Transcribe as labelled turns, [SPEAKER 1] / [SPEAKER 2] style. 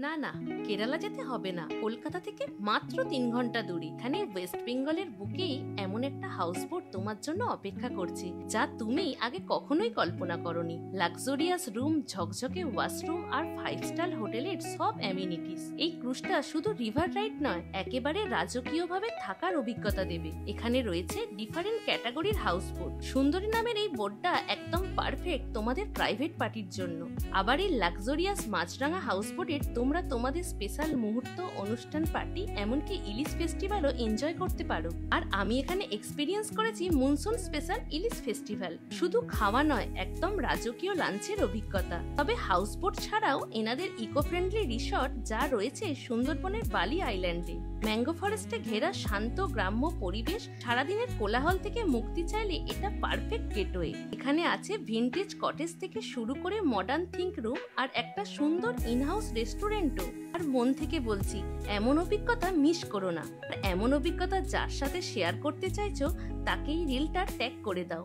[SPEAKER 1] না না, কেরালা যেতে হবে না। কলকাতা থেকে মাত্র 3 ঘন্টা দূরে এখানে ওয়েস্ট বেঙ্গলের বুকেই এমন একটা হাউসবোট তোমার জন্য অপেক্ষা করছে, যা তুমি আগে কখনোই কল্পনা করনি। লাক্সারিয়াস রুম, ঝকঝকে ওয়াশরুম আর 5 স্টার হোটেলের সব অ্যামিনিটিস। এই ক্রুজটা শুধু রিভার রাইড নয়, একেবারে রাজকীয়ভাবে থাকার অভিজ্ঞতা দেবে। এখানে রয়েছে ডিফারেন্ট ক্যাটাগরির হাউসবোট। সুন্দরী নামের এই বোটটা একদম পারফেক্ট তোমাদের প্রাইভেট পার্টির জন্য। আবার এই লাক্সারিয়াস মাছরাঙা হাউসবোটের তোমরা তোমাদের স্পেশাল মুহূর্ত, অনুষ্ঠান, পার্টি, এমনকি ইলিশ ফেস্টিভ্যালও এনজয় করতে পারো। আর আমি এখানে এক্সপিরিয়েন্স করেছি মনসুন স্পেশাল ইলিশ ফেস্টিভ্যাল। শুধু খাওয়া নয়, একদম রাজকীয় লাঞ্চের অভিজ্ঞতা। তবে হাউসবোট ছাড়াও এনাদের ইকো ফ্রেন্ডলি রিসর্ট যা রয়েছে সুন্দরবনের বালি আইল্যান্ডে। ম্যাঙ্গো ফরেস্টে ঘেরা শান্ত গ্রাম্য পরিবেশ, সারাদিনের কোলাহল থেকে মুক্তি চাইলে এটা পারফেক্ট গেটওয়ে। এখানে আছে ভিনটেজ কটেজ থেকে শুরু করে মডার্ন থিঙ্ক রুম আর একটা সুন্দর ইনহাউস রেস্টুরেন্টও। আর মন থেকে বলছি, এমন অভিজ্ঞতা মিস করো না। আর এমন অভিজ্ঞতা যার সাথে শেয়ার করতে চাইছো, তাকেই রিলটা ট্যাগ করে দাও।